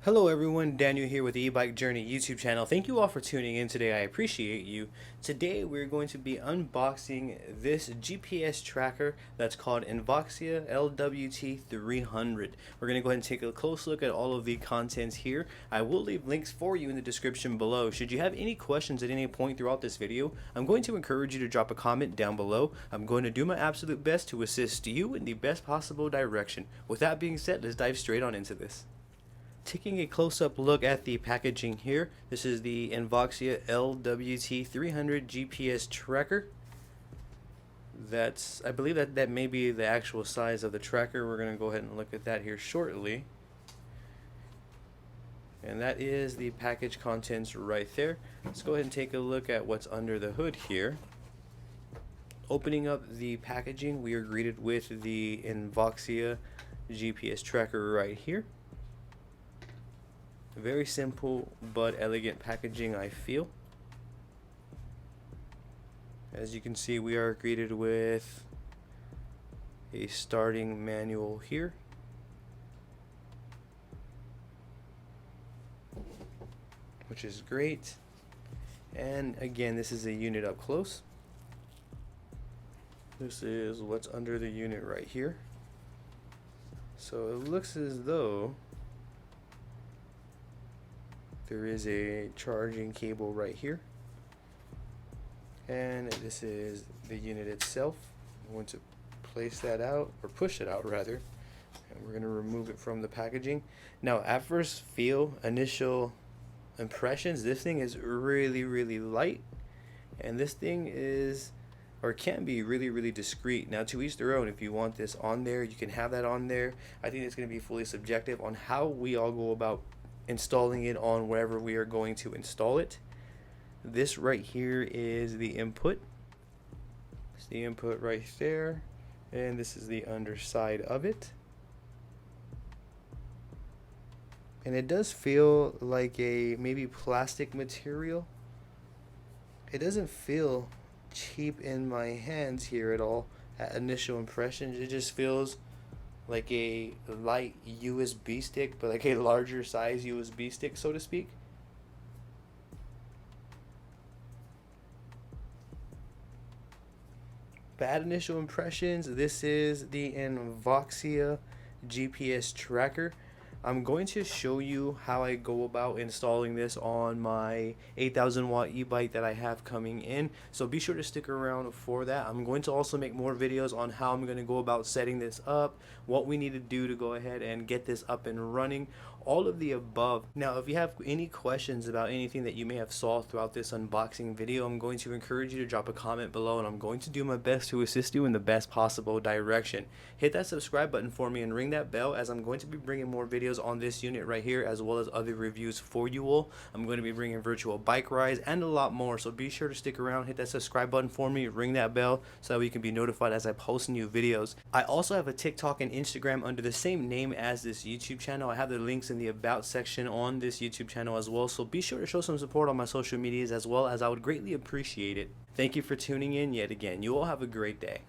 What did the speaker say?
Hello everyone, Daniel here with the E-Bike Journey YouTube channel. Thank you all for tuning in today. I appreciate you. Today we're going to be unboxing this GPS tracker that's called INVOXIA LWT 300. We're going to go ahead and take a close look at all of the contents here. I will leave links for you in the description below. Should you have any questions at any point throughout this video, I'm going to encourage you to drop a comment down below. I'm going to do my absolute best to assist you in the best possible direction. With that being said, let's dive straight on into this. Taking a close-up look at the packaging here, this is the INVOXIA LWT 300 GPS tracker. I believe that may be the actual size of the tracker. We're going to go ahead and look at that here shortly. And that is the package contents right there. Let's go ahead and take a look at what's under the hood here. Opening up the packaging, we are greeted with the INVOXIA GPS tracker right here. Very simple but elegant packaging, I feel. As you can see, we are greeted with a starting manual here. Which is great. And again, this is a unit up close. This is what's under the unit right here. So it looks as though there is a charging cable right here, and this is the unit itself. I'm going to place that out, or push it out rather, and we're going to remove it from the packaging. Now, at first initial impressions, this thing is really light, and this thing is, or can be, really discreet. Now, to each their own. If you want this on there, you can have that on there. I think it's going to be fully subjective on how we all go about installing it on wherever we are going to install it. This right here is the input. It's the input right there, and this is the underside of it. And it does feel like a maybe plastic material. It doesn't feel cheap in my hands here at all at initial impressions. It just feels like a light USB stick, but like a larger size USB stick, so to speak. Bad initial impressions. This is the INVOXIA GPS tracker. I'm going to show you how I go about installing this on my 8,000 watt e-bike that I have coming in, so be sure to stick around for that. I'm going to also make more videos on how I'm going to go about setting this up, what we need to do to go ahead and get this up and running, all of the above. Now, if you have any questions about anything that you may have saw throughout this unboxing video, I'm going to encourage you to drop a comment below, and I'm going to do my best to assist you in the best possible direction. Hit that subscribe button for me and ring that bell, as I'm going to be bringing more videos on this unit right here, as well as other reviews for you all. I'm going to be bringing virtual bike rides and a lot more, so be sure to stick around. Hit that subscribe button for me, ring that bell, so that we can be notified as I post new videos. I also have a TikTok and Instagram under the same name as this YouTube channel. I have the links in the about section on this YouTube channel as well, so be sure to show some support on my social medias as well, as I would greatly appreciate it. Thank you for tuning in yet again. You all have a great day.